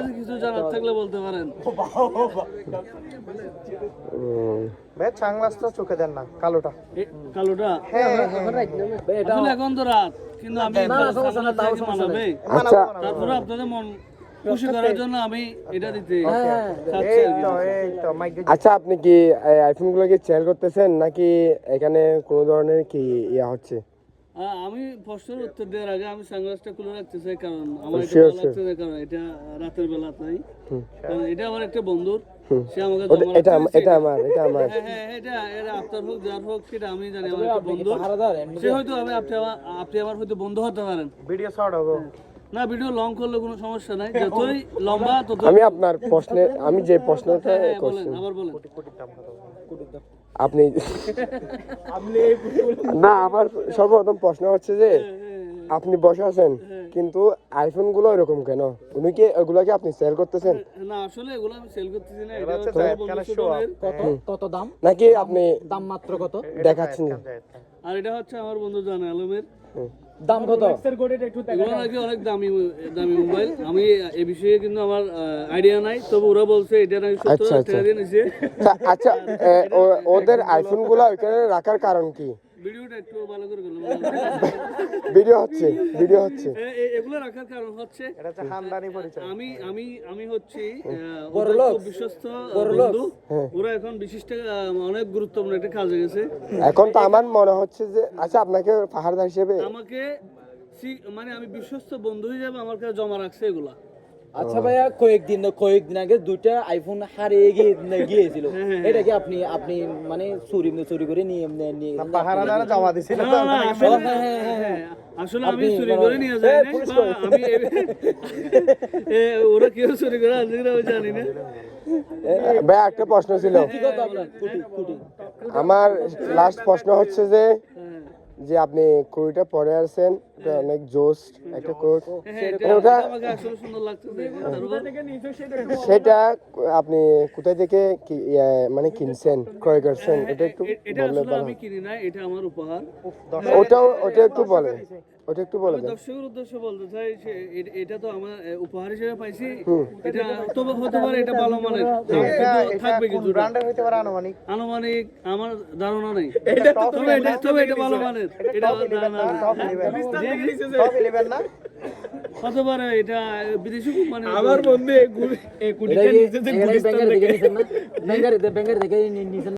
কাছে কিছু জানার থাকলে বলতে পারেন। ভাই সানগ্লাসটা চোখে দেন না, কালোটা। কালোটা হ্যাঁ আসলে এখন তো রাত, কিন্তু আমি মানাবে। আচ্ছা তারপরে আপনাদের মন খুশি করার জন্য আমি এটা দিতে চাচ্ছি এই আর কি। তো এই তো মাইক আচ্ছা, আপনি কি আইফোন গুলো কি সেল করতেছেন নাকি এখানে কোনো ধরনের কি ইয়া হচ্ছে? আমি প্রশ্নের উত্তর দেওয়ার আগে আমি সানগ্লাসটা খুলে রাখতে চাই, কারণ আমার এটা Sure, ভালো লাগছে না, কারণ এটা রাতের বেলা নাই, কারণ এটা আমার একটা বন্ধুর, সে আমাকে জমা এটা রাখছে। এটা আমার হ্যাঁ হ্যাঁ, এটা আপনার হোক যার হোক সেটা আমি জানি, আমার একটা বন্ধু, সে হয়তো আপনি আমার হয়তো বন্ধু হতে পারেন। ভিডিও শর্ট হবে। না, ভিডিও লং করলে কোনো সমস্যা নাই, যতই লম্বা তত। আমি আপনার প্রশ্নে আমি যে প্রশ্নটা বলেন, করছি আবার বলেন। আপনি না, আমার সর্বপ্রথম প্রশ্ন হচ্ছে যে আপনি বসে আছেন কিন্তু আইফোন গুলো এরকম কেন? উনি কি ওগুলাকে আপনি সেল করতেছেন না, আসলে এগুলো আমি সেল করতেছি না, এটা হচ্ছে হচ্ছে জায়েদ বন্ধু খানের সুটনের। কত দাম? নাকি আপনি দাম মাত্র কত? দেখাচ্ছেন? আর এটা হচ্ছে আমার বন্ধু জানে আলমের। দাম কত? এগুলো নাকি অনেক দামি দামি মোবাইল। আমি এ বিষয়ে কিন্তু আমার আইডিয়া নাই, তবে ওরা বলছে এটা নাকি 70,000 টাকা দিয়ে নিছে। আচ্ছা, ওদের আইফোন গুলা ওইখানে রাখার কারণ কি? ভিডিওটা একটু ভালো করে করলাম। ভিডিও হচ্ছে এগুলো রাখার কারণ হচ্ছে এটা হচ্ছে খানদানি পরিচয়। আমি আমি আমি হচ্ছি ওদের খুব বিশ্বস্ত বন্ধু। ওরা এখন বিশিষ্ট অনেক গুরুত্বপূর্ণ একটা কাজে গেছে। এখন তো আমার মনে হচ্ছে যে আচ্ছা, আপনাকে পাহাড়দা হিসেবে আমাকে মানে আমি বিশ্বস্ত বন্ধু হিসেবে আমার কাছে জমা রাখছে এগুলা। আচ্ছা ভাইয়া, কয়েকদিন আগে দুইটা আইফোন হারিয়ে গিয়েছিল, এটা কি আপনি মানে চুরি করে নিয়ে পাহারাদারা জমা দিছিল। না, না, আসলে আমি চুরি করে নিয়ে যাই নাই, বা আমি ওরা কেউ চুরি করে আনছে কিনা আমি জানি না। ভাই একটা প্রশ্ন ছিল আমার। লাস্ট প্রশ্ন হচ্ছে যে আপনি কোটটা পরে আসছেন, এটা অনেক জোস একটা কোট। এটা আমাকে আসলে সুন্দর লাগতেছে। সেটা আপনি কোথায় থেকে মানে কিনছেন, ক্রয় করছেন? এটা একটু এটা বললে আসলে ভালো আমি হয়। কিনি না, এটা আমার উপহার। ওটা একটু বলেন, আমি দর্শকের উদ্দেশ্যে বলতে চাই, এটা তো আমার উপহার হিসেবে পাইছি। এটা তবে হতে পারে এটা ভালো মানের, কিন্তু থাকবে কিছু ব্র্যান্ডের হইতে পারে আনুমানিক। আনুমানিক আমার ধারণা নেই, তবে এটা ভালো মানের। এটা টপ 11 না? হতে পারে এটা বিদেশি কোম্পানি। আমার বন্ধু এই কুড়িটা নিচে যে গুলিস্তান থেকে ব্যাংকার থেকে নিছেন